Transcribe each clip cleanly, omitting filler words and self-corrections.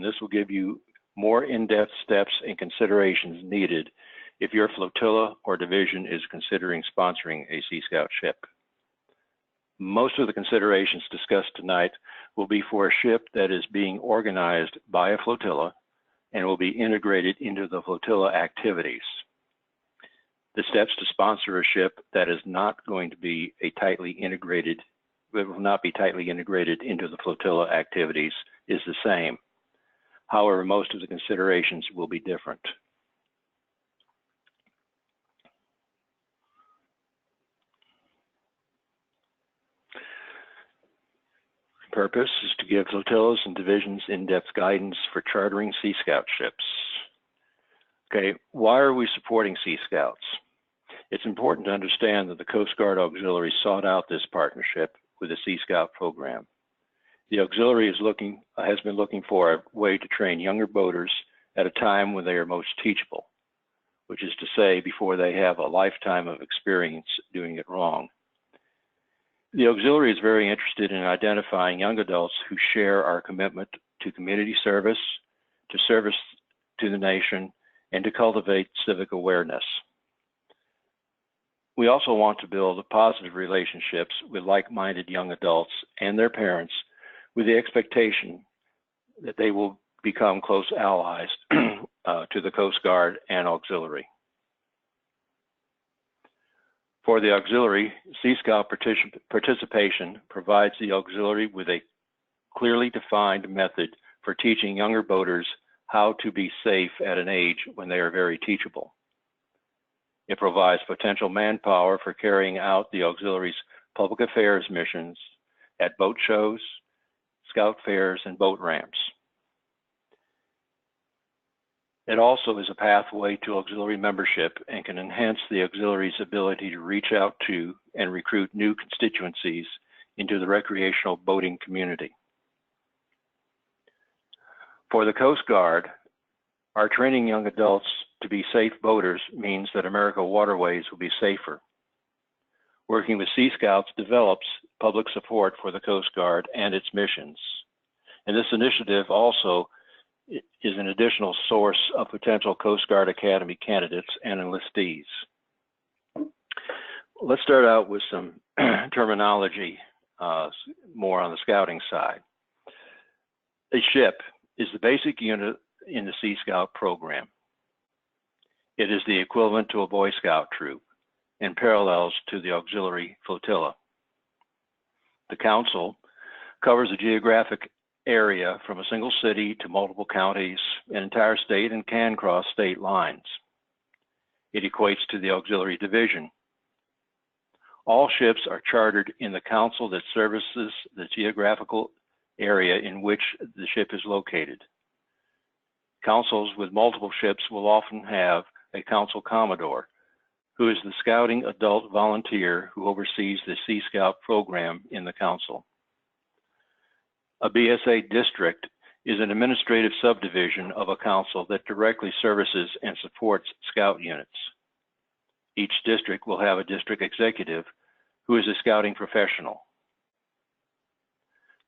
and this will give you more in-depth steps and considerations needed if your flotilla or division is considering sponsoring a Sea Scout ship. Most of the considerations discussed tonight will be for a ship that is being organized by a flotilla and will be integrated into the flotilla activities. The steps to sponsor a ship that is not going to be will not be tightly integrated into the flotilla activities is the same. However, most of the considerations will be different. Purpose is to give flotillas and divisions in-depth guidance for chartering Sea Scout ships. Okay, why are we supporting Sea Scouts? It's important to understand that the Coast Guard Auxiliary sought out this partnership with the Sea Scout program. The Auxiliary has been looking for a way to train younger boaters at a time when they are most teachable, which is to say before they have a lifetime of experience doing it wrong. The Auxiliary is very interested in identifying young adults who share our commitment to community service to the nation, and to cultivate civic awareness. We also want to build positive relationships with like-minded young adults and their parents with the expectation that they will become close allies to the Coast Guard and Auxiliary. For the Auxiliary, Sea Scout participation provides the Auxiliary with a clearly defined method for teaching younger boaters how to be safe at an age when they are very teachable. It provides potential manpower for carrying out the Auxiliary's public affairs missions at boat shows, scout fairs, and boat ramps. It also is a pathway to Auxiliary membership and can enhance the Auxiliary's ability to reach out to and recruit new constituencies into the recreational boating community. For the Coast Guard, our training young adults to be safe boaters means that American waterways will be safer. Working with Sea Scouts develops public support for the Coast Guard and its missions. And this initiative also is an additional source of potential Coast Guard Academy candidates and enlistees. Let's start out with some terminology, more on the scouting side. A ship is the basic unit in the Sea Scout program. It is the equivalent to a Boy Scout troop and parallels to the Auxiliary flotilla. The Council covers a geographic area from a single city to multiple counties, an entire state, and can cross state lines. It equates to the Auxiliary Division. All ships are chartered in the Council that services the geographical area in which the ship is located. Councils with multiple ships will often have a Council Commodore, who is the scouting adult volunteer who oversees the Sea Scout program in the Council. A Bsa District is an administrative subdivision of a council that directly services and supports scout units. Each district will have a district executive who is a scouting professional.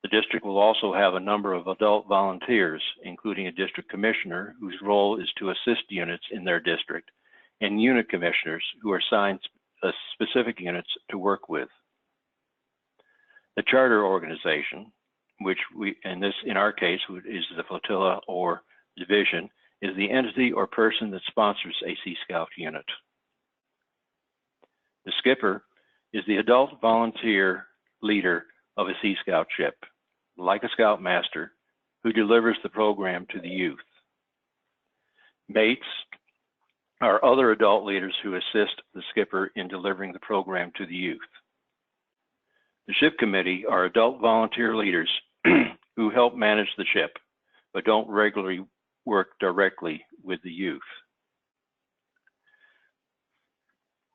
The district will also have a number of adult volunteers, including a district commissioner whose role is to assist units in their district, and unit commissioners who are assigned specific units to work with. The charter organization, which in our case is the flotilla or division, is the entity or person that sponsors a Sea Scout unit. The skipper is the adult volunteer leader of a Sea Scout ship, like a scoutmaster, who delivers the program to the youth. Mates are other adult leaders who assist the skipper in delivering the program to the youth. The ship committee are adult volunteer leaders who help manage the ship, but don't regularly work directly with the youth.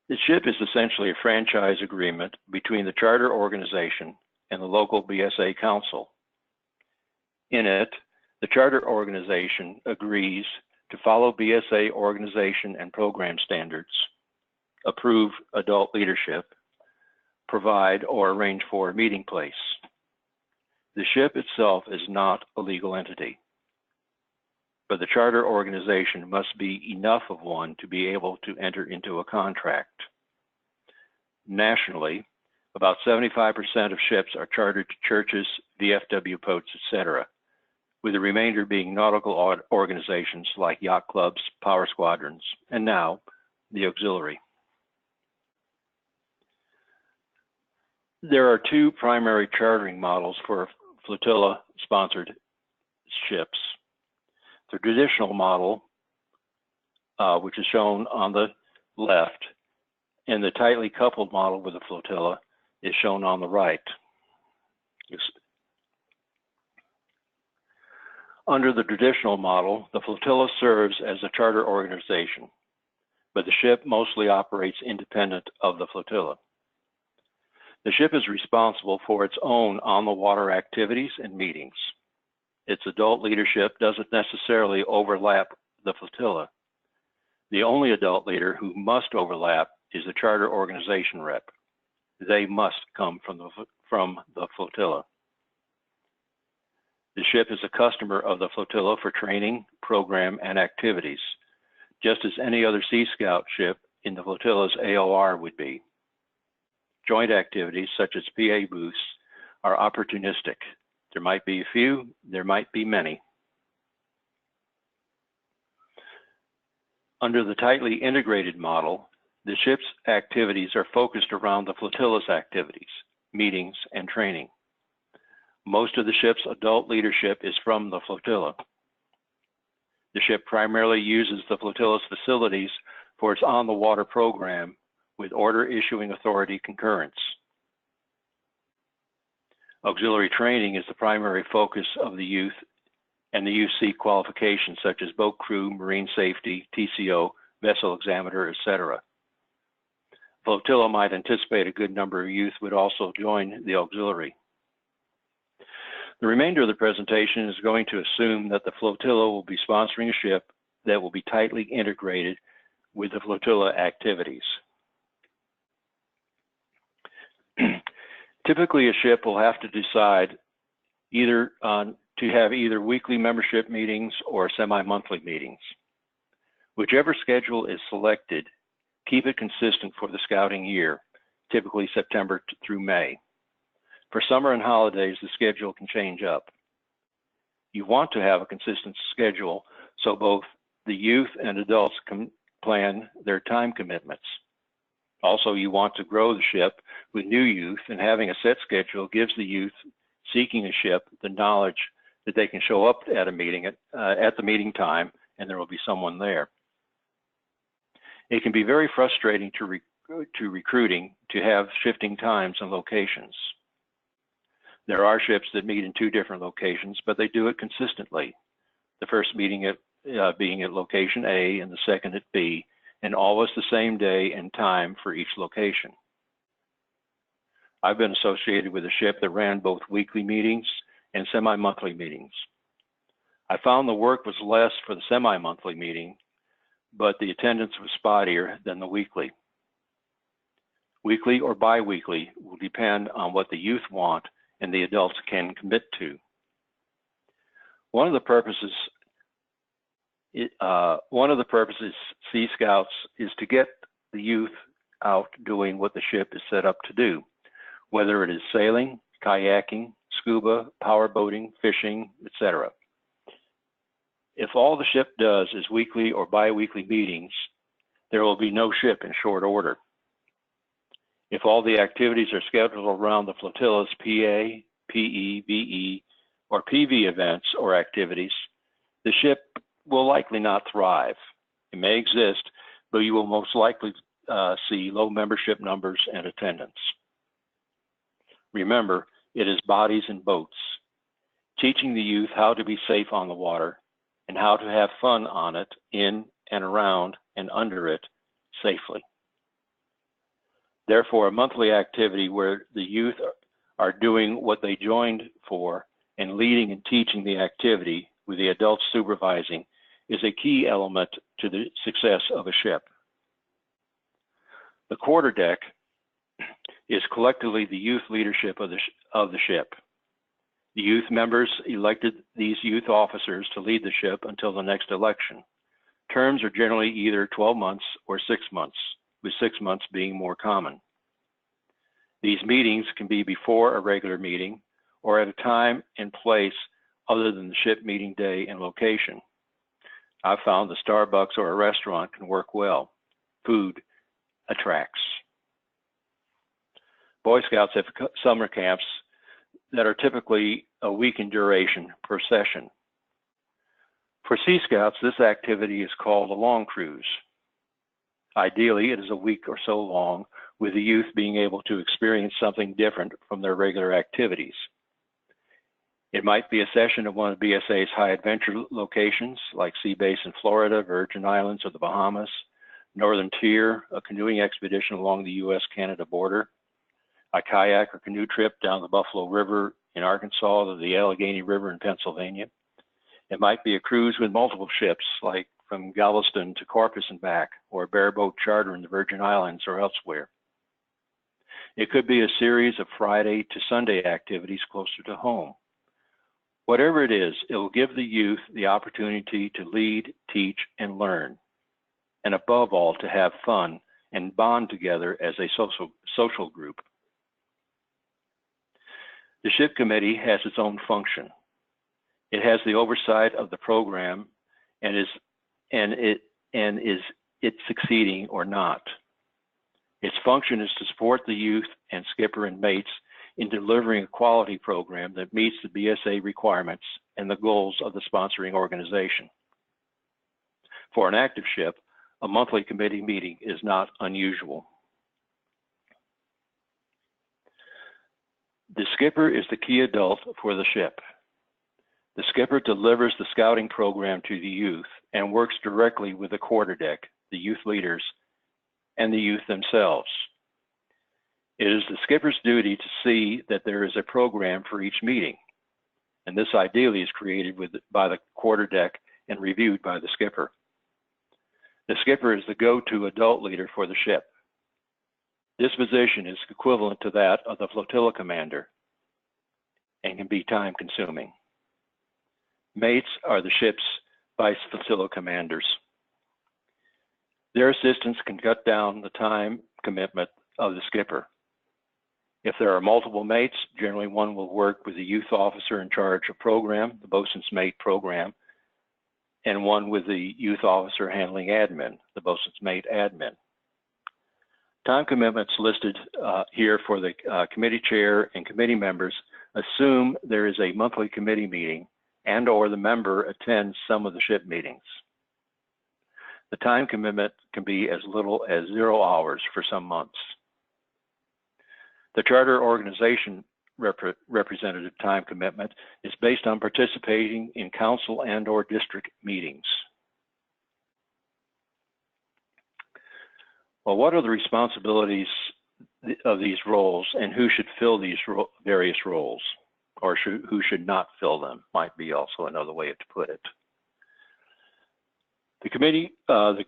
The ship is essentially a franchise agreement between the charter organization and the local BSA council. In it, the charter organization agrees to follow BSA organization and program standards, approve adult leadership, provide or arrange for a meeting place. The ship itself is not a legal entity. but the charter organization must be enough of one to be able to enter into a contract. Nationally, about 75% of ships are chartered to churches, VFW boats, etc., with the remainder being nautical organizations like yacht clubs, power squadrons, and now the auxiliary. There are two primary chartering models for flotilla-sponsored ships. The traditional model, which is shown on the left, and the tightly coupled model with the flotilla is shown on the right. Under the traditional model, the flotilla serves as a charter organization, but the ship mostly operates independent of the flotilla. The ship is responsible for its own on-the-water activities and meetings. Its adult leadership doesn't necessarily overlap the flotilla. The only adult leader who must overlap is the charter organization rep. They must come from the flotilla. The ship is a customer of the flotilla for training, program, and activities, just as any other Sea Scout ship in the flotilla's AOR would be. Joint activities such as PA booths are opportunistic. There might be a few, there might be many. Under the tightly integrated model, the ship's activities are focused around the flotilla's activities, meetings, and training. Most of the ship's adult leadership is from the flotilla. The ship primarily uses the flotilla's facilities for its on-the-water program with order issuing authority concurrence. Auxiliary training is the primary focus of the youth and the youth seek qualifications such as boat crew, marine safety, TCO, vessel examiner, etc. Flotilla might anticipate a good number of youth would also join the auxiliary. The remainder of the presentation is going to assume that the flotilla will be sponsoring a ship that will be tightly integrated with the flotilla activities. Typically, a ship will have to decide either to have either weekly membership meetings or semi-monthly meetings. Whichever schedule is selected, keep it consistent for the scouting year, typically September through May. For summer and holidays, the schedule can change up. You want to have a consistent schedule so both the youth and adults can plan their time commitments. Also, you want to grow the ship with new youth, and having a set schedule gives the youth seeking a ship the knowledge that they can show up at a meeting at the meeting time and there will be someone there. It can be very frustrating to recruiting to have shifting times and locations. There are ships that meet in 2 different locations, but they do it consistently. The first meeting being at location A and the second at B, and always the same day and time for each location. I've been associated with a ship that ran both weekly meetings and semi-monthly meetings. I found the work was less for the semi-monthly meeting, but the attendance was spottier than the weekly. Weekly or bi-weekly will depend on what the youth want and the adults can commit to. One of the purposes Sea Scouts is to get the youth out doing what the ship is set up to do, whether it is sailing, kayaking, scuba, power boating, fishing, etc. If all the ship does is weekly or bi-weekly meetings, there will be no ship in short order. If all the activities are scheduled around the flotilla's PA, PE, BE, or PV events or activities, the ship will likely not thrive. It may exist, but you will most likely see low membership numbers and attendance. Remember, it is bodies and boats. Teaching the youth how to be safe on the water and how to have fun on it, in and around and under it safely. Therefore, a monthly activity where the youth are doing what they joined for and leading and teaching the activity with the adults supervising is a key element to the success of a ship. The quarterdeck is collectively the youth leadership of the ship. The youth members elected these youth officers to lead the ship until the next election. Terms are generally either 12 months or 6 months, with 6 months being more common. These meetings can be before a regular meeting or at a time and place other than the ship meeting day and location. I've found the Starbucks or a restaurant can work well. Food attracts. Boy Scouts have summer camps that are typically a week in duration per session. For Sea Scouts, this activity is called a long cruise. Ideally, it is a week or so long, with the youth being able to experience something different from their regular activities. It might be a session at one of BSA's high adventure locations, like Sea Base in Florida, Virgin Islands, or the Bahamas, Northern Tier, a canoeing expedition along the US-Canada border, a kayak or canoe trip down the Buffalo River in Arkansas to the Allegheny River in Pennsylvania. It might be a cruise with multiple ships, like from Galveston to Corpus and back, or a bareboat charter in the Virgin Islands or elsewhere. It could be a series of Friday to Sunday activities closer to home. Whatever it is, it will give the youth the opportunity to lead, teach, and learn, and above all, to have fun and bond together as a social group. The ship committee has its own function. It has the oversight of the program and is it succeeding or not. Its function is to support the youth and skipper and mates in delivering a quality program that meets the BSA requirements and the goals of the sponsoring organization. For an active ship, a monthly committee meeting is not unusual. The skipper is the key adult for the ship. The skipper delivers the scouting program to the youth and works directly with the quarterdeck, the youth leaders, and the youth themselves. It is the skipper's duty to see that there is a program for each meeting, and this ideally is created by the quarterdeck and reviewed by the skipper. The skipper is the go-to adult leader for the ship. This position is equivalent to that of the flotilla commander and can be time-consuming. Mates are the ship's vice flotilla commanders. Their assistance can cut down the time commitment of the skipper. If there are multiple mates, generally one will work with the youth officer in charge of program, the bosun's mate program, and one with the youth officer handling admin, the bosun's mate admin. Time commitments listed here for the committee chair and committee members assume there is a monthly committee meeting and or the member attends some of the ship meetings. The time commitment can be as little as 0 hours for some months. The charter organization representative time commitment is based on participating in council and or district meetings. Well, what are the responsibilities of these roles and who should fill these various roles, or who should not fill them, might be also another way to put it. The committee, the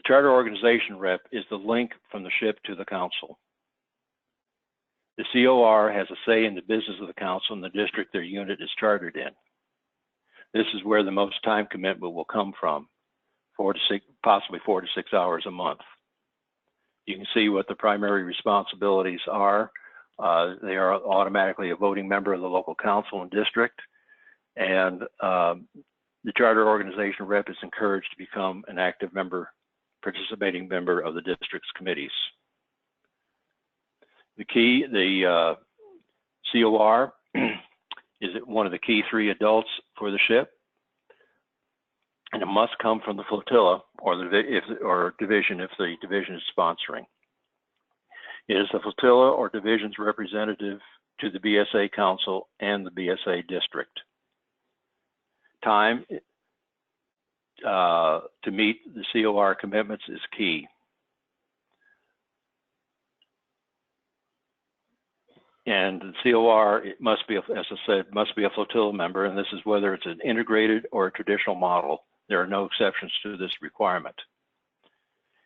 charter organization rep is the link from the ship to the council. The COR has a say in the business of the council and the district their unit is chartered in. This is where the most time commitment will come from, possibly 4 to 6 hours a month. You can see what the primary responsibilities are. They are automatically a voting member of the local council and district, and the charter organization rep is encouraged to become an active member, participating member of the district's committees. The COR is one of the key 3 adults for the ship, and it must come from the flotilla or division if the division is sponsoring. It is the flotilla or division's representative to the BSA Council and the BSA District. Time to meet the COR commitments is key. And the COR, it must be, as I said, must be a flotilla member, and this is whether it's an integrated or a traditional model. There are no exceptions to this requirement.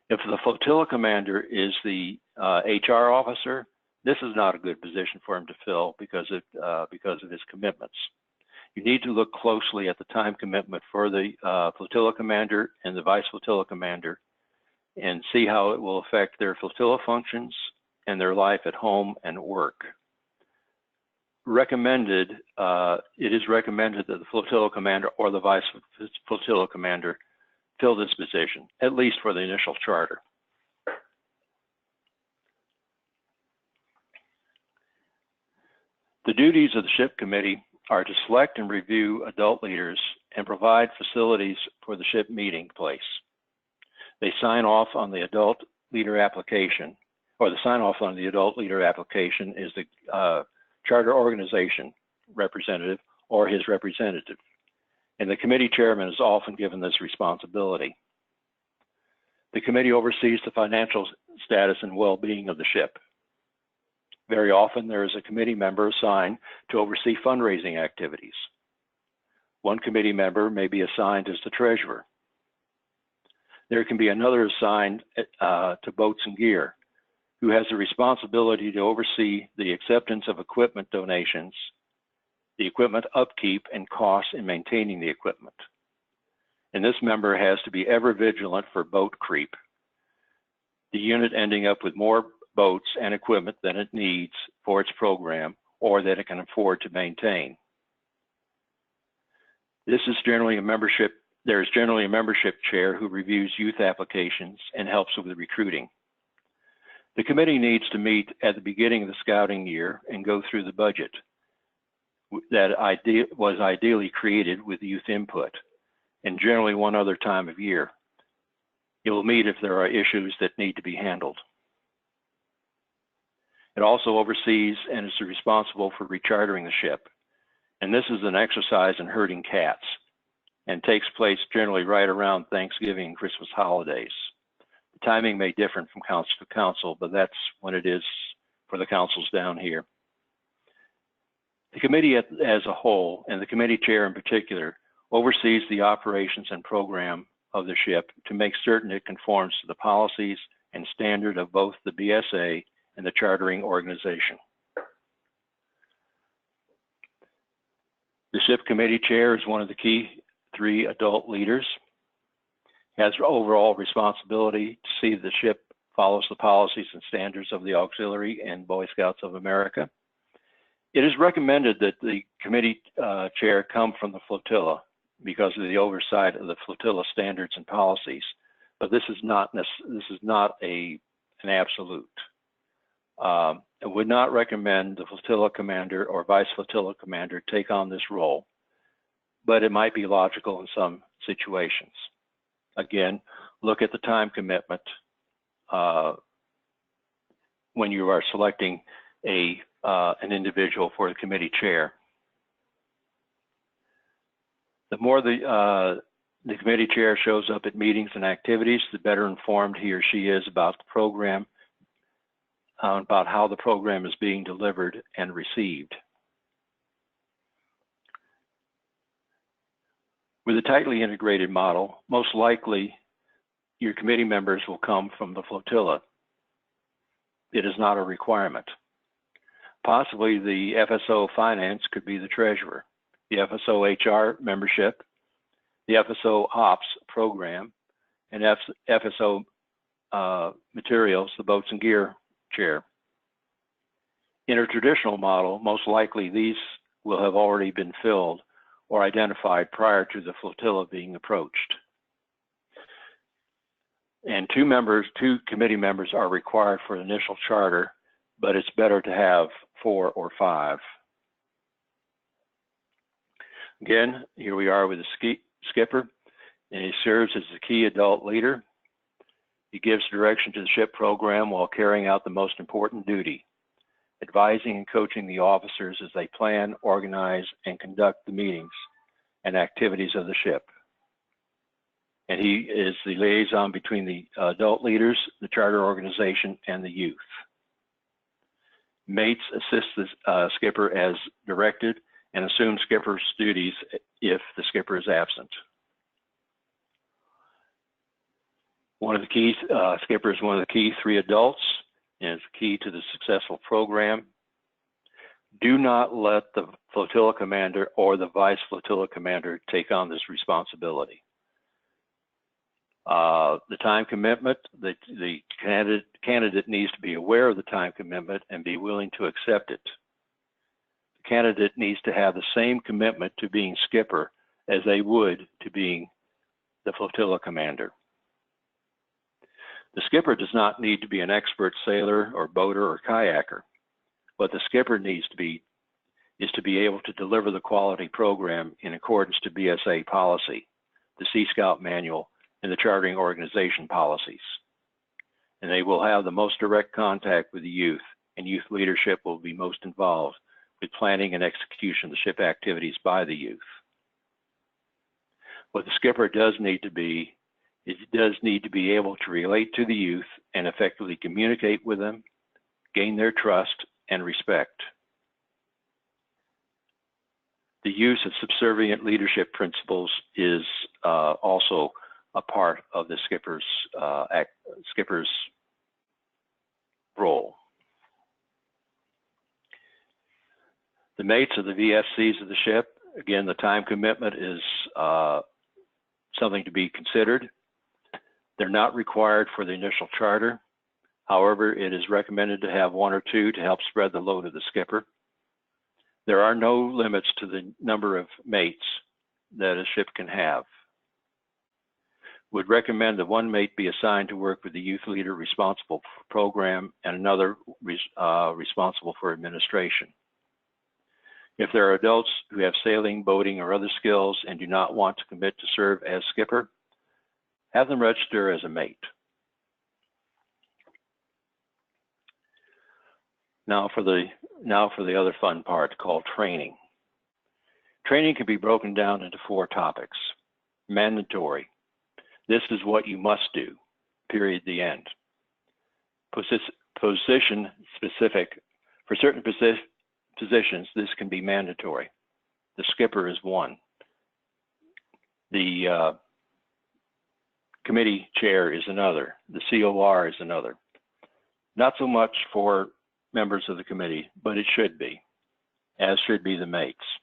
If the flotilla commander is the HR officer, This is not a good position for him to fill because of his commitments. You need to look closely at the time commitment for the flotilla commander and the vice flotilla commander and see how it will affect their flotilla functions and their life at home and work. It is recommended that the flotilla commander or the vice flotilla commander fill this position, at least for the initial charter. The duties of the SHIP committee are to select and review adult leaders and provide facilities for the SHIP meeting place. They sign off on the adult leader application, or the sign off on the adult leader application is the charter organization representative or his representative. And the committee chairman is often given this responsibility. The committee oversees the financial status and well-being of the SHIP. Very often there is a committee member assigned to oversee fundraising activities. One committee member may be assigned as the treasurer. There can be another assigned to boats and gear, who has the responsibility to oversee the acceptance of equipment donations, the equipment upkeep, and costs in maintaining the equipment. And this member has to be ever vigilant for boat creep, the unit ending up with more boats and equipment than it needs for its program or that it can afford to maintain. There is generally a membership chair who reviews youth applications and helps with the recruiting. The committee needs to meet at the beginning of the scouting year and go through the budget that was ideally created with youth input, and generally one other time of year. It will meet if there are issues that need to be handled. It also oversees and is responsible for rechartering the SHIP. And this is an exercise in herding cats and takes place generally right around Thanksgiving and Christmas holidays. The timing may differ from council to council, but that's when it is for the councils down here. The committee as a whole, and the committee chair in particular, oversees the operations and program of the SHIP to make certain it conforms to the policies and standard of both the BSA and the chartering organization. The SHIP committee chair is one of the key 3 adult leaders, has overall responsibility to see the SHIP follows the policies and standards of the Auxiliary and Boy Scouts of America. It is recommended that the committee chair come from the flotilla because of the oversight of the flotilla standards and policies, but this is not an absolute. I would not recommend the flotilla commander or vice flotilla commander take on this role, but it might be logical in some situations. Again, look at the time commitment when you are selecting an individual for the committee chair. The more the committee chair shows up at meetings and activities, the better informed he or she is about the program, about how the program is being delivered and received. With a tightly integrated model, most likely your committee members will come from the flotilla. It is not a requirement. Possibly the FSO finance could be the treasurer, the FSO HR membership, the FSO ops program, and FSO materials, the boats and gear chair. In a traditional model, most likely these will have already been filled or identified prior to the flotilla being approached. And 2 committee members are required for initial charter, but it's better to have 4 or 5. Again, here we are with the skipper, and he serves as the key adult leader. He gives direction to the SHIP program while carrying out the most important duty, advising and coaching the officers as they plan, organize, and conduct the meetings and activities of the SHIP. And he is the liaison between the adult leaders, the charter organization, and the youth. Mates assist the skipper as directed and assume skipper's duties if the skipper is absent. Skipper is one of the key 3 adults, and is key to the successful program. Do not let the flotilla commander or the vice flotilla commander take on this responsibility. The time commitment, the candidate needs to be aware of the time commitment and be willing to accept it. The candidate needs to have the same commitment to being skipper as they would to being the flotilla commander. The skipper does not need to be an expert sailor or boater or kayaker. What the skipper needs to be is to be able to deliver the quality program in accordance to BSA policy, the Sea Scout manual, and the chartering organization policies. And they will have the most direct contact with the youth, and youth leadership will be most involved with planning and execution of the ship activities by the youth. What the skipper does need to be, is does need to be able to relate to the youth and effectively communicate with them, gain their trust and respect. The use of subservient leadership principles is also a part of the skipper's role. The mates of the VFCs of the ship, again, the time commitment is something to be considered. They're not required for the initial charter. However, it is recommended to have 1 or 2 to help spread the load of the skipper. There are no limits to the number of mates that a ship can have. Would recommend that 1 mate be assigned to work with the youth leader responsible for program and another responsible for administration. If there are adults who have sailing, boating, or other skills and do not want to commit to serve as skipper, have them register as a mate. Now for the other fun part called training. Training can be broken down into 4 topics. Mandatory. This is what you must do, period, the end. Position specific. For certain positions, this can be mandatory. The skipper is one. The committee chair is another. The COR is another. Not so much for members of the committee, but it should be, as should be the mates.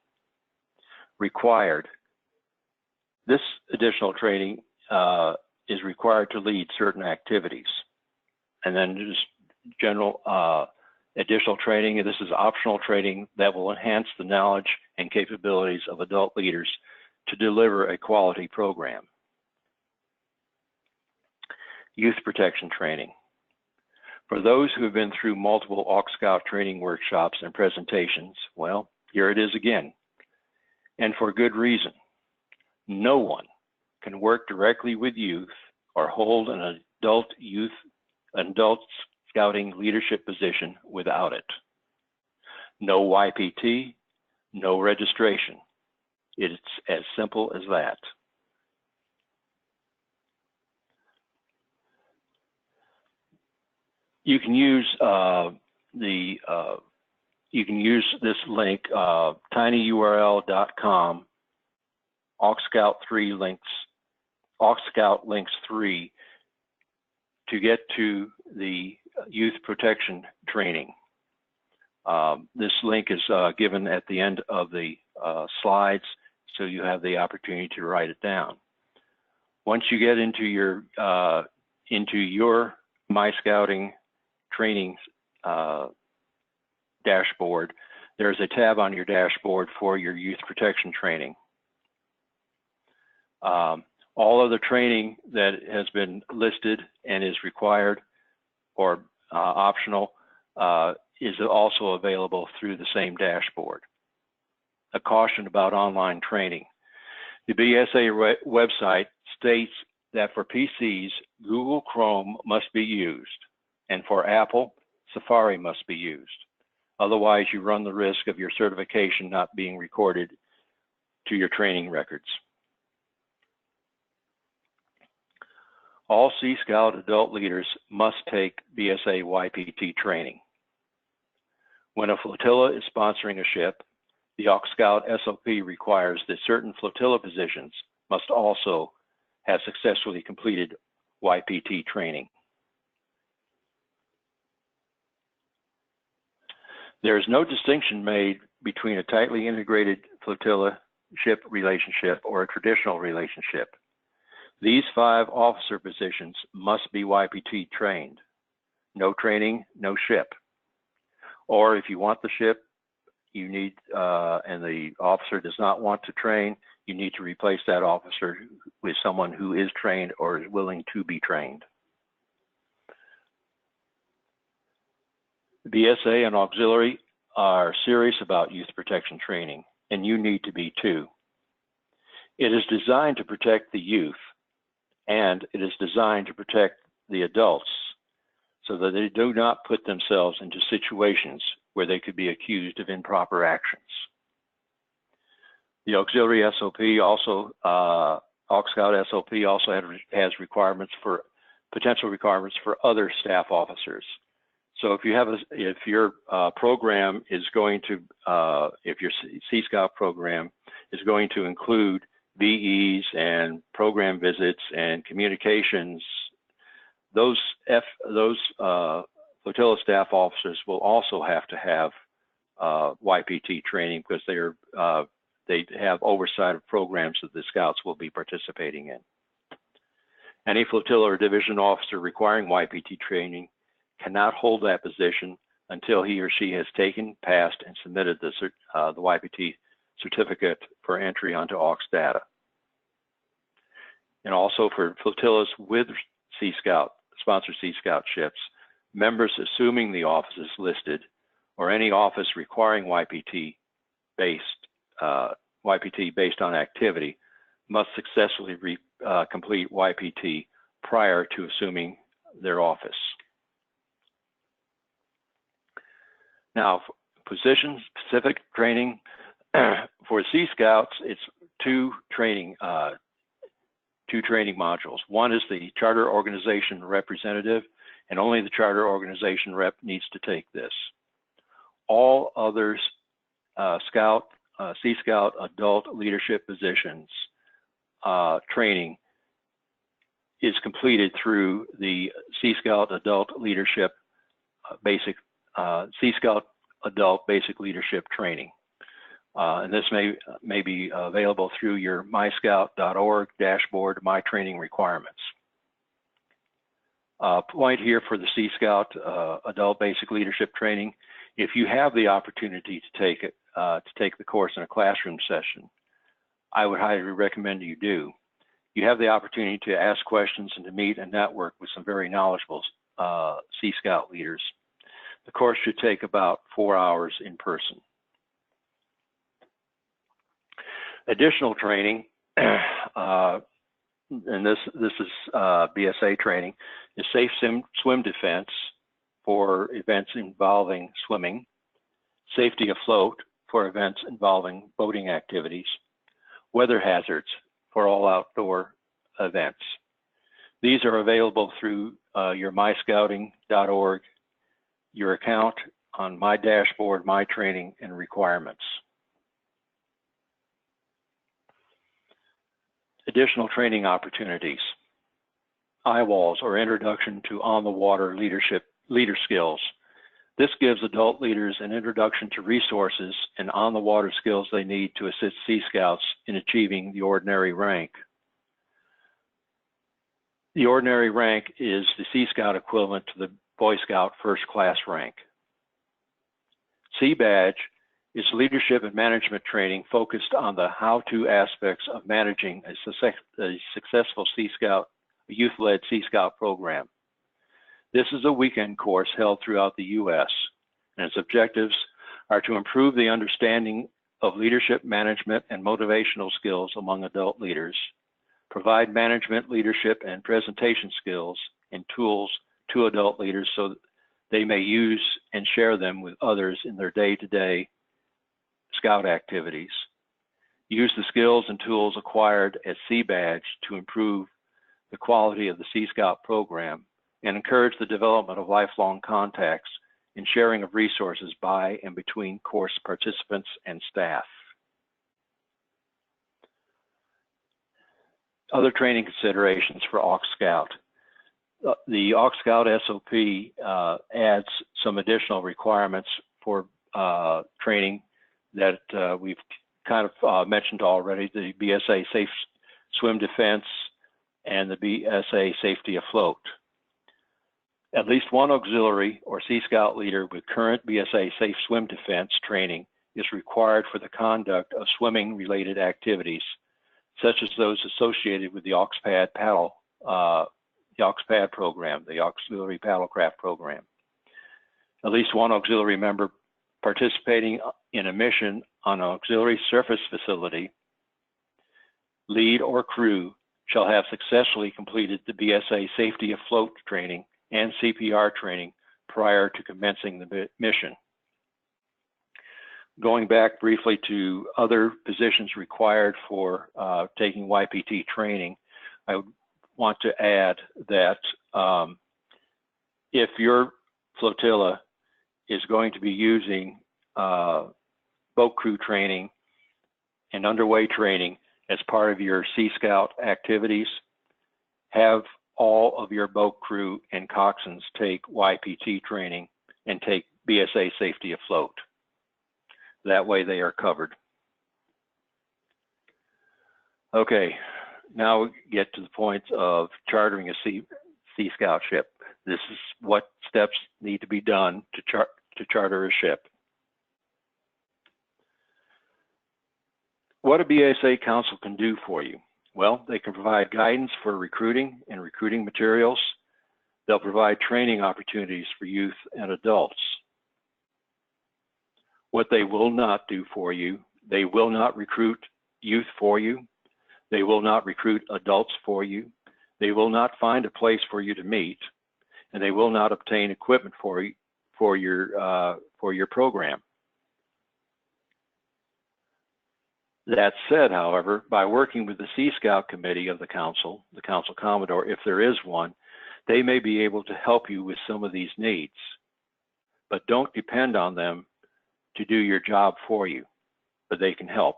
Required. This additional training is required to lead certain activities. And then just general additional training, and this is optional training that will enhance the knowledge and capabilities of adult leaders to deliver a quality program. Youth protection training. For those who have been through multiple AuxScout training workshops and presentations, well, here it is again, and for good reason. No one can work directly with youth or hold an adult scouting leadership position without it. No YPT, no registration. It's as simple as that. You can use this link, tinyurl.com, AuxScout 3 links, AuxScout links 3 to get to the youth protection training. This link is given at the end of the slides, so you have the opportunity to write it down. Once you get into your My Scouting training dashboard, there's a tab on your dashboard for your youth protection training. All other training that has been listed and is required or optional is also available through the same dashboard. A caution about online training. The BSA website states that for PCs, Google Chrome must be used, and for Apple, Safari must be used. Otherwise, you run the risk of your certification not being recorded to your training records. All Sea Scout adult leaders must take BSA YPT training. When a flotilla is sponsoring a ship, the AuxScout SOP requires that certain flotilla positions must also have successfully completed YPT training. There is no distinction made between a tightly integrated flotilla ship relationship or a traditional relationship. These 5 officer positions must be YPT trained. No training, no ship. Or if you want the ship, you need, and the officer does not want to train, you need to replace that officer with someone who is trained or is willing to be trained. BSA and Auxiliary are serious about youth protection training, and you need to be too. It is designed to protect the youth, and it is designed to protect the adults so that they do not put themselves into situations where they could be accused of improper actions. The Auxiliary SOP also, AuxScout SOP also has requirements for, potential requirements for other staff officers. So if you have if your program is going to, if your Sea Scout program is going to include VEs and program visits and communications, those flotilla staff officers will also have to have YPT training because they have oversight of programs that the Scouts will be participating in. Any flotilla or division officer requiring YPT training cannot hold that position until he or she has taken, passed, and submitted the YPT certificate for entry onto Aux data. And also for flotillas with Sea Scout, sponsored Sea Scout ships, members assuming the office is listed or any office requiring YPT based on activity must successfully complete YPT prior to assuming their office. Now, position-specific training for Sea Scouts, it's two training modules. One is the charter organization representative, and only the charter organization rep needs to take this. All others, Sea Scout adult leadership positions training is completed through the Sea Scout adult leadership Sea Scout adult basic leadership training. And this may be available through your myscout.org dashboard, My Training Requirements. Point here for the Sea Scout adult basic leadership training, if you have the opportunity to take it, the course in a classroom session, I would highly recommend you do. You have the opportunity to ask questions and to meet and network with some very knowledgeable Sea Scout leaders. The course should take about 4 hours in person. Additional training, and this is BSA training, is safe swim defense for events involving swimming, safety afloat for events involving boating activities, weather hazards for all outdoor events. These are available through your myscouting.org, your account on My Dashboard, My Training, and Requirements. Additional training opportunities. IWALS, or Introduction to On-the-Water Leader Skills. This gives adult leaders an introduction to resources and on-the-water skills they need to assist Sea Scouts in achieving the ordinary rank. The ordinary rank is the Sea Scout equivalent to the Boy Scout first class rank. Sea Badge is leadership and management training focused on the how-to aspects of managing a successful Sea Scout, a youth-led Sea Scout program. This is a weekend course held throughout the U.S., and its objectives are to improve the understanding of leadership, management, and motivational skills among adult leaders, provide management, leadership, and presentation skills and tools to adult leaders so that they may use and share them with others in their day-to-day Scout activities. Use the skills and tools acquired at Sea Badge to improve the quality of the Sea Scout program and encourage the development of lifelong contacts and sharing of resources by and between course participants and staff. Other training considerations for AuxScout. The AuxScout SOP adds some additional requirements for training that we've kind of mentioned already, the BSA Safe Swim Defense and the BSA Safety Afloat. At least one auxiliary or Sea Scout leader with current BSA Safe Swim Defense training is required for the conduct of swimming-related activities, such as those associated with the AuxPad paddle, the AuxPad program, the Auxiliary Paddlecraft program. At least one auxiliary member participating in a mission on an auxiliary surface facility, lead or crew, shall have successfully completed the BSA Safety Afloat training and CPR training prior to commencing the mission. Going back briefly to other positions required for taking YPT training, I would want to add that if your flotilla is going to be using boat crew training and underway training as part of your Sea Scout activities, have all of your boat crew and coxswains take YPT training and take BSA Safety Afloat. That way they are covered. Okay, now we get to the point of chartering a Sea Scout ship. This is what steps need to be done to charter a ship. What a BSA Council can do for you? Well, they can provide guidance for recruiting and recruiting materials. They'll provide training opportunities for youth and adults. What they will not do for you, they will not recruit youth for you. They will not recruit adults for you. They will not find a place for you to meet, and they will not obtain equipment for your program. That said, however, by working with the Sea Scout Committee of the Council Commodore, if there is one, they may be able to help you with some of these needs, but don't depend on them to do your job for you, but they can help.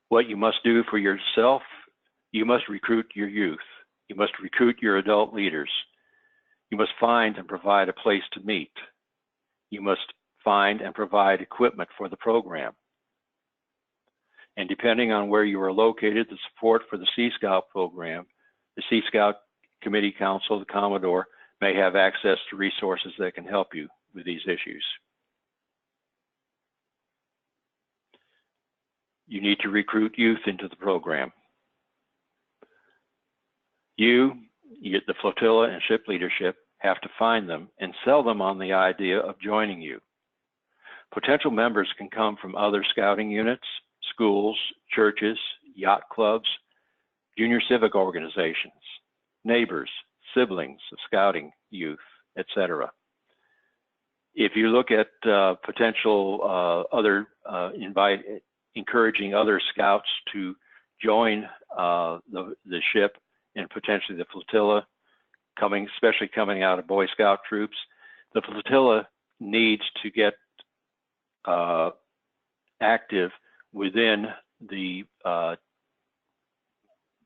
What you must do for yourself, you must recruit your youth. You must recruit your adult leaders. You must find and provide a place to meet. You must find and provide equipment for the program. And depending on where you are located, the support for the Sea Scout program, the Sea Scout Committee Council, the Commodore, may have access to resources that can help you with these issues. You need to recruit youth into the program. You, the flotilla and ship leadership, have to find them and sell them on the idea of joining you. Potential members can come from other scouting units, schools, churches, yacht clubs, junior civic organizations, neighbors, siblings of scouting youth, etc. If you look at potential encouraging other scouts to join the ship and potentially the flotilla, especially coming out of Boy Scout troops, the flotilla needs to get active within the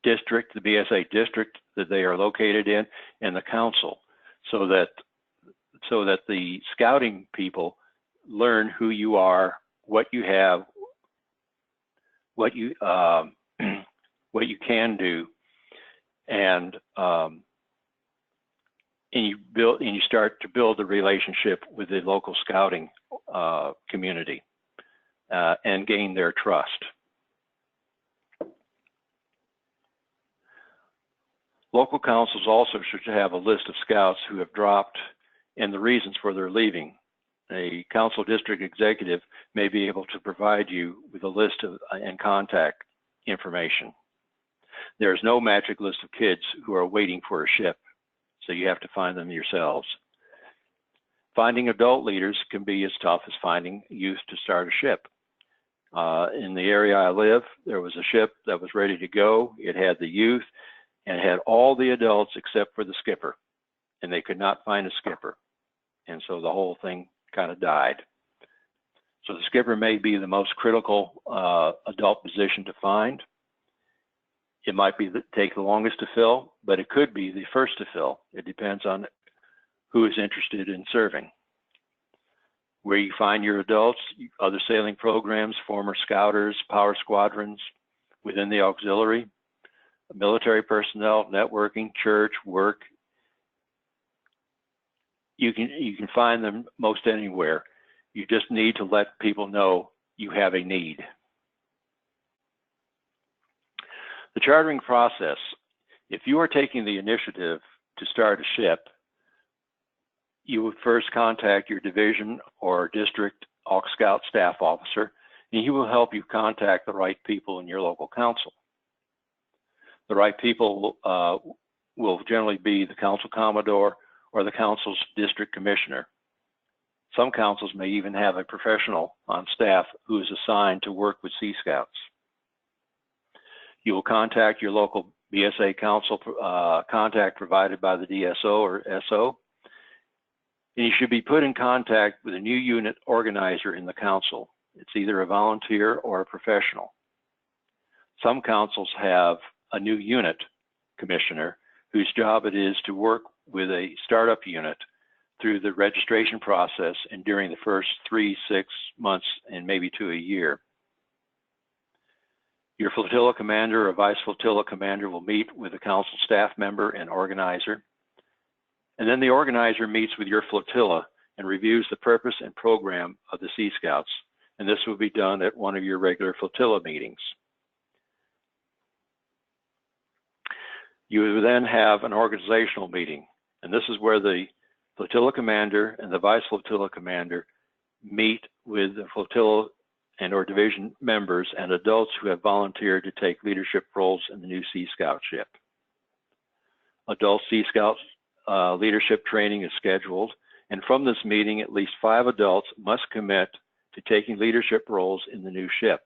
district, the BSA district that they are located in, and the council, so that the scouting people learn who you are, what you have, what you can do, and you start to build a relationship with the local scouting community and gain their trust. Local councils also should have a list of scouts who have dropped and the reasons for their leaving. A council district executive may be able to provide you with a list of and contact information. There is no magic list of kids who are waiting for a ship, so you have to find them yourselves. Finding adult leaders can be as tough as finding youth to start a ship. In the area I live, there was a ship that was ready to go. It had the youth and it had all the adults except for the skipper, and they could not find a skipper. And so the whole thing kind of died. So the skipper may be the most critical adult position to find. It might be take the longest to fill, but it could be the first to fill. It depends on who is interested in serving. Where you find your adults, other sailing programs, former scouters, power squadrons within the auxiliary, military personnel, networking, church, work. You can find them most anywhere. You just need to let people know you have a need. The chartering process. If you are taking the initiative to start a ship, you would first contact your division or district AuxScout staff officer, and he will help you contact the right people in your local council. The right people will generally be the council commodore or the council's district commissioner. Some councils may even have a professional on staff who is assigned to work with Sea Scouts. You will contact your local BSA council contact provided by the DSO or SO, and you should be put in contact with a new unit organizer in the council. It's either a volunteer or a professional. Some councils have a new unit commissioner whose job it is to work with a startup unit through the registration process and during the first 3, 6 months and maybe to a year. Your flotilla commander or vice flotilla commander will meet with the council staff member and organizer. And then the organizer meets with your flotilla and reviews the purpose and program of the Sea Scouts. And this will be done at one of your regular flotilla meetings. You will then have an organizational meeting. And this is where the flotilla commander and the vice flotilla commander meet with the flotilla and or division members and adults who have volunteered to take leadership roles in the new Sea Scout ship. Adult Sea Scout leadership training is scheduled, and from this meeting, at least 5 adults must commit to taking leadership roles in the new ship.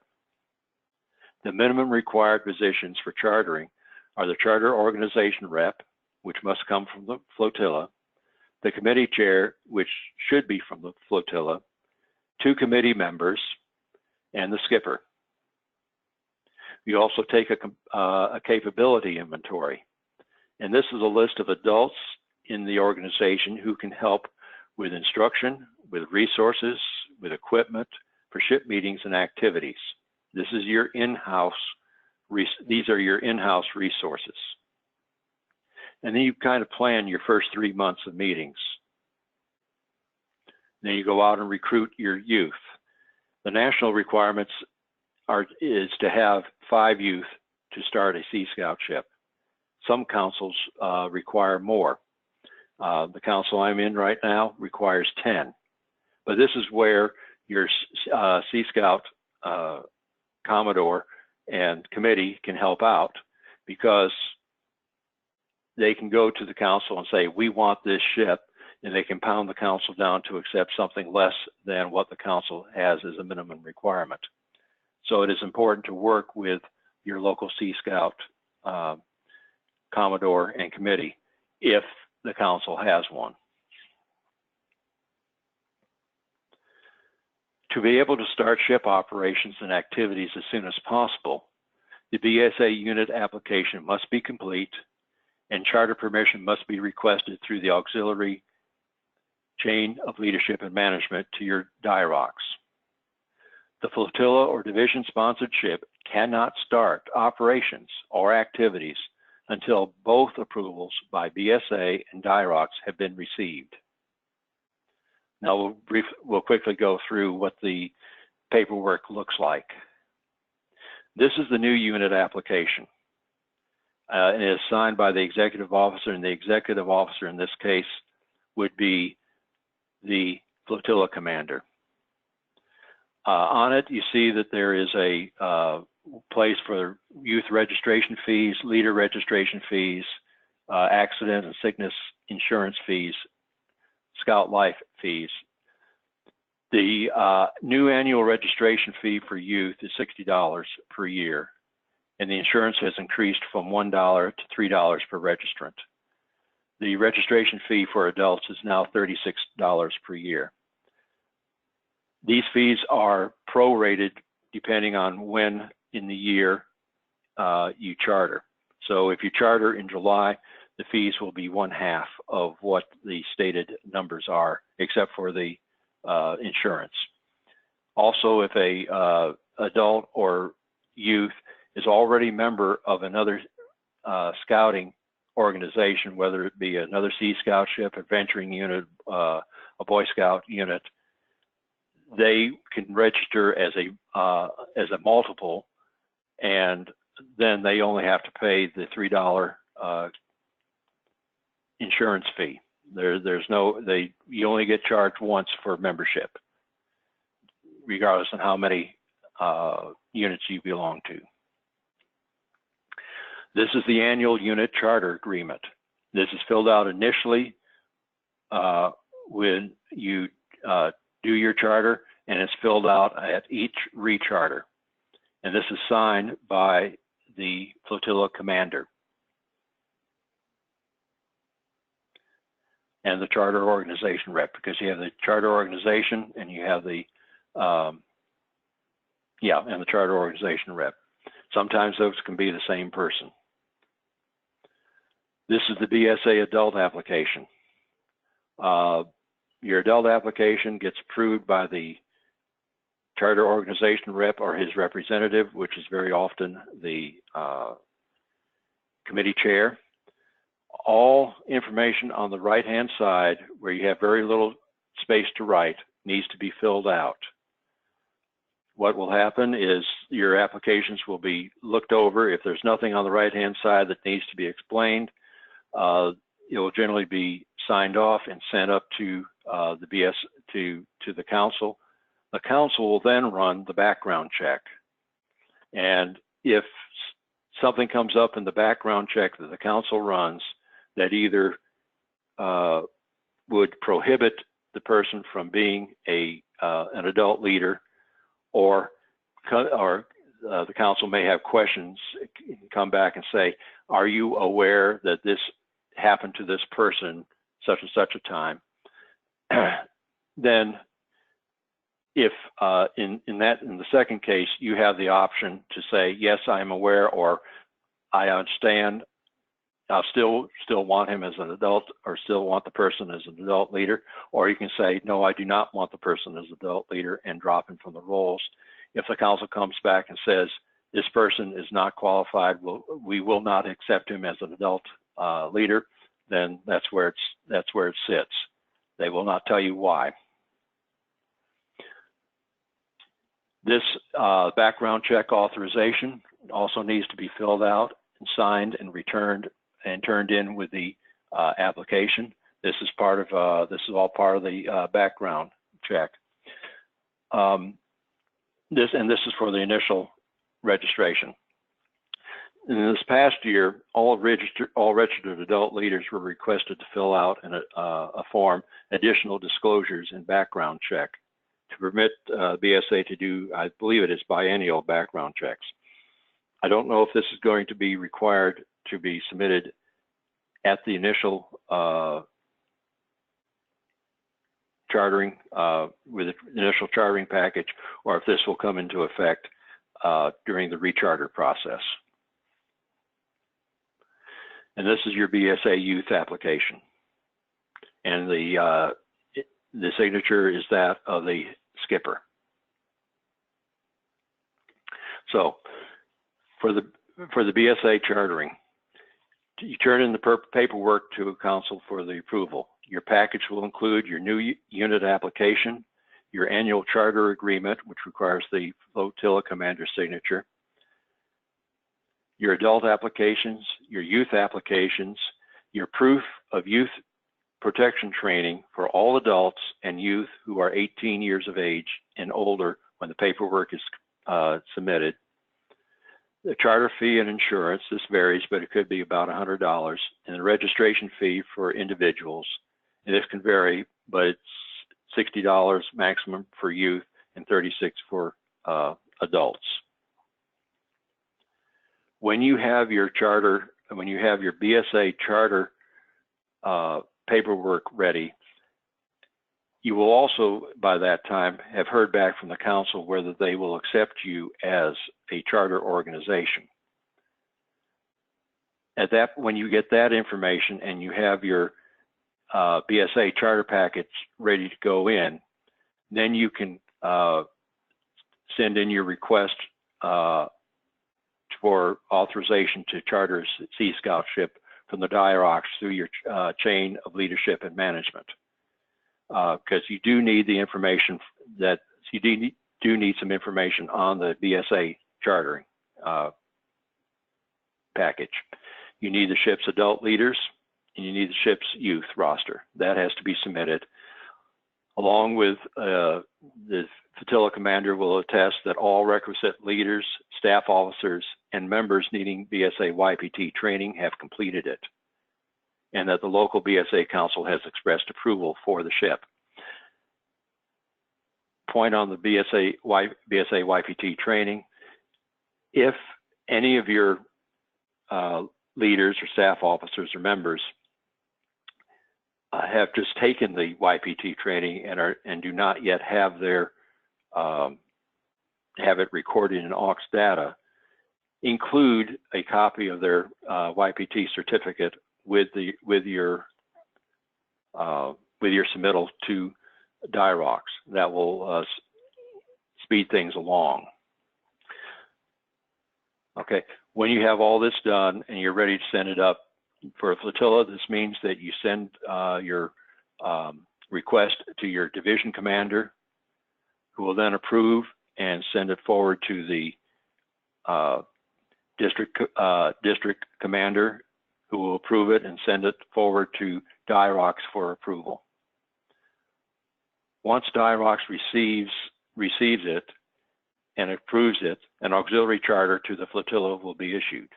The minimum required positions for chartering are the charter organization rep, which must come from the flotilla, the committee chair, which should be from the flotilla, 2 committee members, and the skipper. You also take a capability inventory, and this is a list of adults in the organization who can help with instruction, with resources, with equipment for ship meetings and activities. This is your in-house, these are your in-house resources. And then you kind of plan your first 3 months of meetings. Then you go out and recruit your youth. The national requirements is to have 5 youth to start a Sea Scout ship. Some councils require more. The council I'm in right now requires 10. But this is where your Sea Scout Commodore and committee can help out, because they can go to the council and say, we want this ship, and they can pound the council down to accept something less than what the council has as a minimum requirement. So it is important to work with your local Sea Scout Commodore and committee if the council has one. To be able to start ship operations and activities as soon as possible, the Bsa unit application must be complete, and charter permission must be requested through the auxiliary chain of leadership and management to your DIROCs. The flotilla or division sponsored ship cannot start operations or activities until both approvals by BSA and DIROCs have been received. Now we'll quickly go through what the paperwork looks like. This is the new unit application. And it is signed by the executive officer, and the executive officer in this case would be the flotilla commander. On it, you see that there is a place for youth registration fees, leader registration fees, accident and sickness insurance fees, Scout Life fees. The new annual registration fee for youth is $60 per year, and the insurance has increased from $1 to $3 per registrant. The registration fee for adults is now $36 per year. These fees are prorated depending on when in the year you charter. So if you charter in July, the fees will be 1/2 of what the stated numbers are, except for the insurance. Also, if a adult or youth is already a member of another scouting organization, whether it be another Sea Scout ship, adventuring unit, a Boy Scout unit, they can register as a multiple, and then they only have to pay the $3 insurance fee. You only get charged once for membership, regardless of how many units you belong to. This is the annual unit charter agreement. This is filled out initially when you do your charter, and it's filled out at each recharter. And this is signed by the flotilla commander and the charter organization rep, because you have the charter organization and you have the and the charter organization rep. Sometimes those can be the same person. This is the Bsa Adult Application. Your adult application gets approved by the charter organization rep or his representative, which is very often the committee chair. All information on the right-hand side, where you have very little space to write, needs to be filled out. What will happen is your applications will be looked over. If there's nothing on the right-hand side that needs to be explained, it will generally be signed off and sent up to the council. The council will then run the background check. And if something comes up in the background check that the council runs that either would prohibit the person from being an adult leader, or the council may have questions, come back and say, are you aware that this happened to this person such and such a time? Then if in the second case, you have the option to say, yes, I am aware, or I understand, I'll still want him as an adult, or still want the person as an adult leader, or you can say, no, I do not want the person as adult leader, and drop him from the rolls. If the council comes back and says, this person is not qualified, we will not accept him as an adult leader, then that's where it sits. They will not tell you why. This background check authorization also needs to be filled out and signed and returned and turned in with the application. This is all part of the background check. This is for the initial registration. In this past year, all registered adult leaders were requested to fill out a form, additional disclosures and background check, to permit BSA to do, I believe it is biennial background checks. I don't know if this is going to be required to be submitted at the initial chartering, with the initial chartering package, or if this will come into effect during the recharter process. And this is your BSA youth application. And the signature is that of the skipper. So for the BSA chartering, you turn in the paperwork to council for the approval. Your package will include your new unit application, your annual charter agreement, which requires the flotilla commander's signature, your adult applications, your youth applications, your proof of youth protection training for all adults and youth who are 18 years of age and older when the paperwork is submitted. The charter fee and insurance, this varies, but it could be about $100, and the registration fee for individuals. And this can vary, but it's $60 maximum for youth and $36 for adults. When you have your charter, when you have your BSA charter paperwork ready, you will also, by that time, have heard back from the council whether they will accept you as a charter organization. when you get that information and you have your BSA charter package ready to go in, then you can send in your request for authorization to charter a Sea Scout ship from the DIROCS through your chain of leadership and management. Because you do need the information do need some information on the BSA chartering package. You need the ship's adult leaders, and you need the ship's youth roster. That has to be submitted. Along with the flotilla commander will attest that all requisite leaders, staff officers, and members needing Bsa YPT training have completed it, and that the local BSA council has expressed approval for the ship. Point on the Bsa YPT training: if any of your leaders or staff officers or members have just taken the YPT training and do not yet have their have it recorded in aux data, include a copy of their YPT certificate with your submittal to DIROCS. That will speed things along. Okay, when you have all this done and you're ready to send it up for a flotilla, this means that you send your request to your division commander, who will then approve and send it forward to the district commander, who will approve it and send it forward to DIROCS for approval. Once DIROCS receives it and approves it, an auxiliary charter to the flotilla will be issued.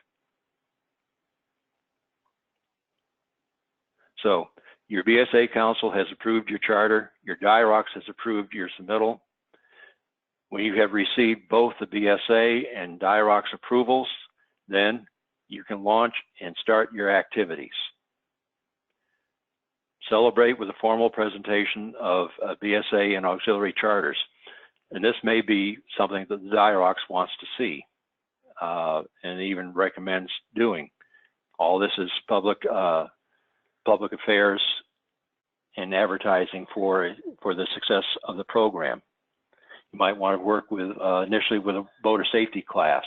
So your BSA council has approved your charter, your DIROCS has approved your submittal. When you have received both the BSA and DIROCS approvals, then you can launch and start your activities. Celebrate with a formal presentation of BSA and auxiliary charters. And this may be something that the DIROCS wants to see and even recommends doing. All this is public affairs and advertising for the success of the program. You might want to work with initially with a boater safety class.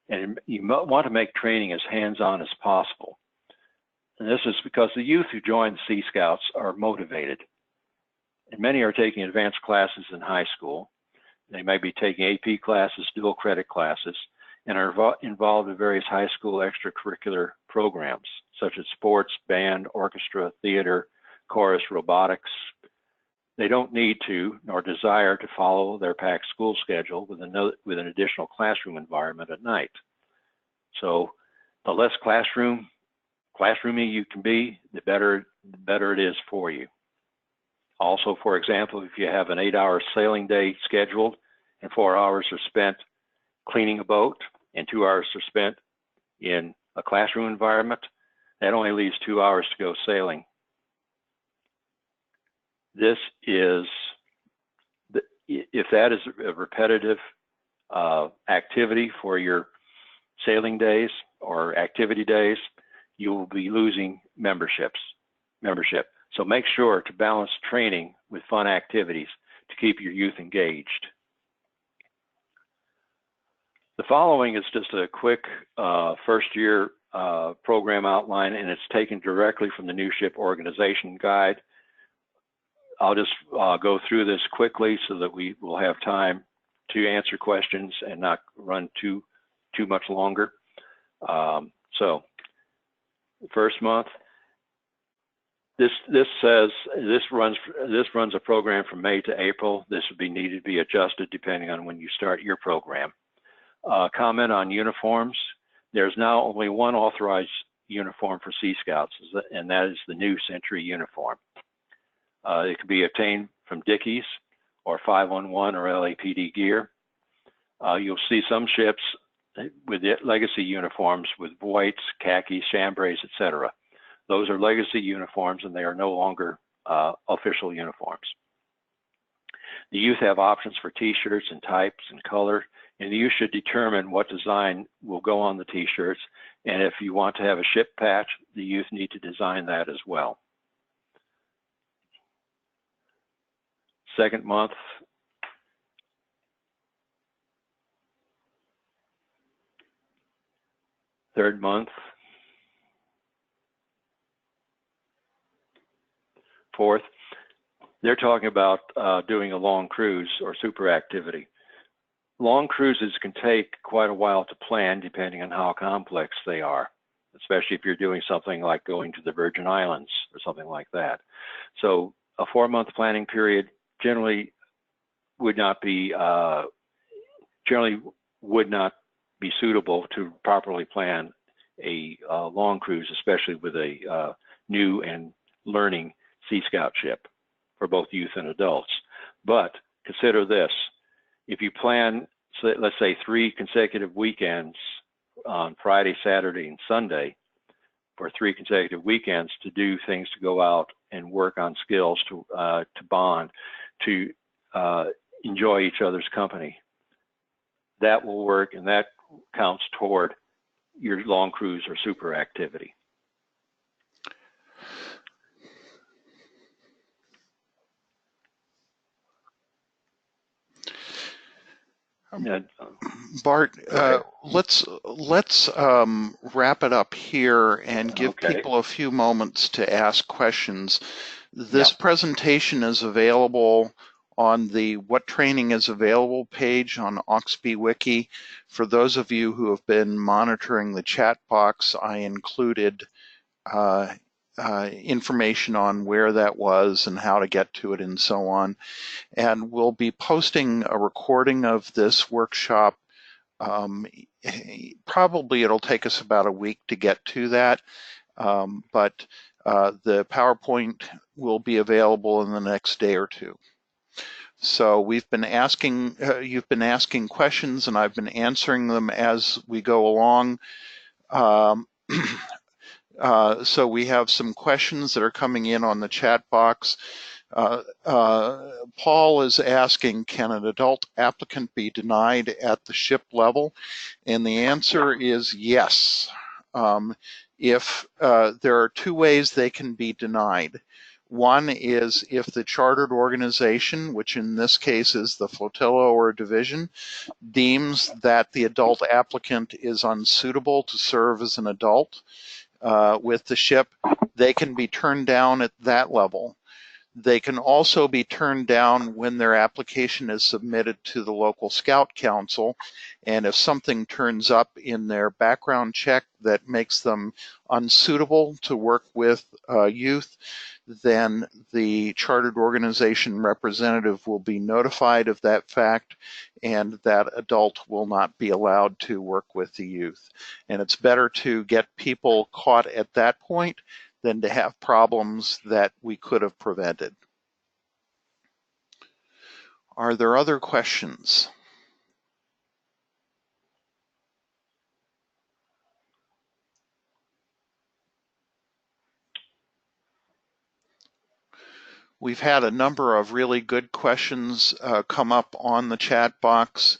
And you want to make training as hands-on as possible. And this is because the youth who join the Sea Scouts are motivated. And many are taking advanced classes in high school. They may be taking AP classes, dual credit classes, and are involved in various high school extracurricular programs, such as sports, band, orchestra, theater, chorus, robotics. They don't need to, nor desire to follow their packed school schedule with an additional classroom environment at night. So the less classroomy you can be, the better it is for you. Also, for example, if you have an 8-hour sailing day scheduled and 4 hours are spent cleaning a boat and 2 hours are spent in a classroom environment, that only leaves 2 hours to go sailing. This is, if that is a repetitive activity for your sailing days or activity days, you will be losing membership. So make sure to balance training with fun activities to keep your youth engaged. The following is just a quick first-year program outline, and it's taken directly from the New Ship Organization Guide. I'll just go through this quickly so that we will have time to answer questions and not run too much longer. So, first month. This runs a program from May to April. This would be needed to be adjusted depending on when you start your program. Comment on uniforms. There's now only one authorized uniform for Sea Scouts, and that is the new Century uniform. It can be obtained from Dickies or 511 or LAPD gear. You'll see some ships with legacy uniforms with voights, khakis, chambrays, etc. Those are legacy uniforms and they are no longer official uniforms. The youth have options for t-shirts and types and color and you should determine what design will go on the t-shirts. And if you want to have a ship patch, the youth need to design that as well. Second month, third month, fourth, they're talking about doing a long cruise or super activity. Long cruises can take quite a while to plan depending on how complex they are, especially if you're doing something like going to the Virgin Islands or something like that. So a 4-month planning period generally would not be suitable to properly plan a long cruise, especially with a new and learning Sea Scout ship for both youth and adults. But consider this: if you plan, let's say 3 consecutive weekends on Friday, Saturday, and Sunday, for 3 consecutive weekends to do things, to go out and work on skills, to bond, to enjoy each other's company, that will work, and that counts toward your long cruise or super activity. Bart, let's wrap it up here and give people a few moments to ask questions. This presentation is available on the What Training is Available page on AuxScout Wiki. For those of you who have been monitoring the chat box, I included information on where that was and how to get to it and so on. And we'll be posting a recording of this workshop. Probably it'll take us about a week to get to that, but the PowerPoint will be available in the next day or two. So we've been asking, you've been asking questions, and I've been answering them as we go along. So we have some questions that are coming in on the chat box. Paul is asking, can an adult applicant be denied at the ship level? And the answer is yes. If there are 2 ways they can be denied. One is if the chartered organization, which in this case is the flotilla or division, deems that the adult applicant is unsuitable to serve as an adult with the ship, they can be turned down at that level. They can also be turned down when their application is submitted to the local Scout Council, and if something turns up in their background check that makes them unsuitable to work with youth, then the chartered organization representative will be notified of that fact, and that adult will not be allowed to work with the youth. And it's better to get people caught at that point than to have problems that we could have prevented. Are there other questions? We've had a number of really good questions come up on the chat box.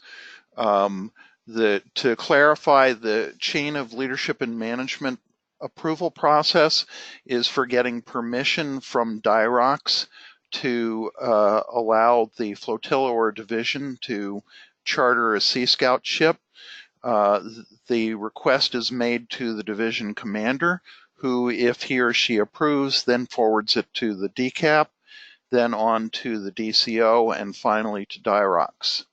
To clarify, the chain of leadership and management approval process is for getting permission from DIROCS to allow the flotilla or division to charter a Sea Scout ship. The request is made to the division commander, who, if he or she approves, then forwards it to the DCAP, then on to the DCO, and finally to DIROCS.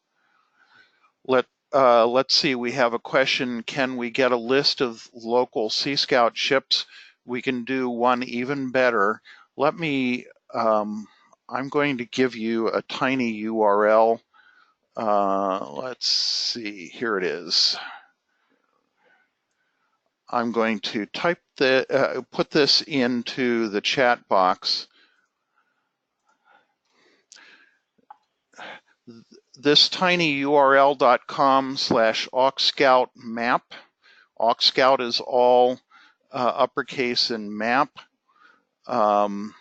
Let's see, we have a question. Can we get a list of local Sea Scout ships? We can do one even better. Let me, I'm going to give you a tiny URL. Let's see, here it is. I'm going to type put this into the chat box. This tiny URL.com/AuxScout map. AuxScout is all uppercase and map. That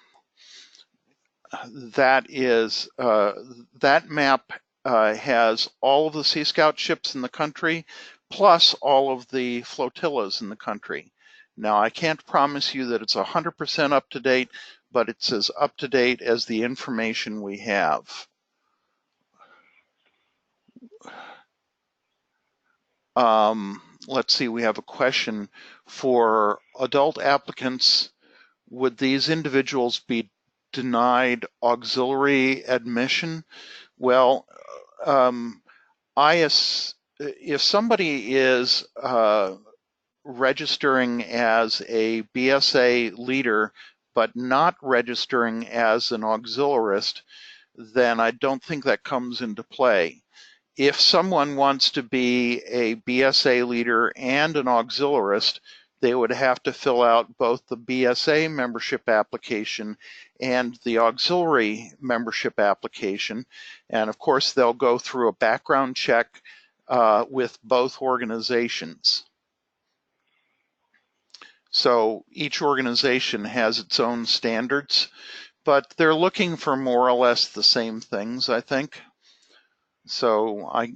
map has all of the Sea Scout ships in the country, plus all of the flotillas in the country. Now, I can't promise you that it's 100% up to date, but it's as up to date as the information we have. Let's see, we have a question for adult applicants. Would these individuals be denied auxiliary admission? Well, if somebody is registering as a BSA leader, but not registering as an auxiliarist, then I don't think that comes into play. If someone wants to be a BSA leader and an auxiliarist, they would have to fill out both the BSA membership application and the auxiliary membership application. And of course, they'll go through a background check with both organizations. So each organization has its own standards, but they're looking for more or less the same things, I think. So I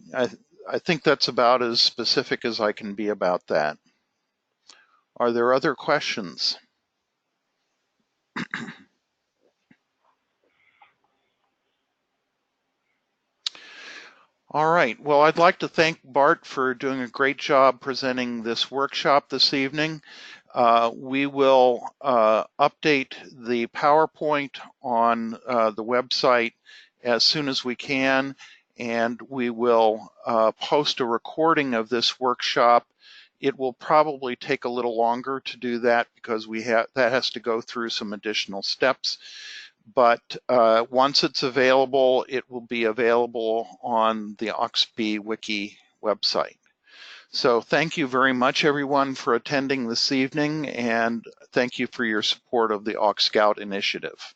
think that's about as specific as I can be about that. Are there other questions? All right, well, I'd like to thank Bart for doing a great job presenting this workshop this evening. We will update the PowerPoint on the website as soon as we can, and we will post a recording of this workshop. It will probably take a little longer to do that because that has to go through some additional steps. But once it's available, it will be available on the AuxB Wiki website. So thank you very much, everyone, for attending this evening, and thank you for your support of the AuxScout initiative.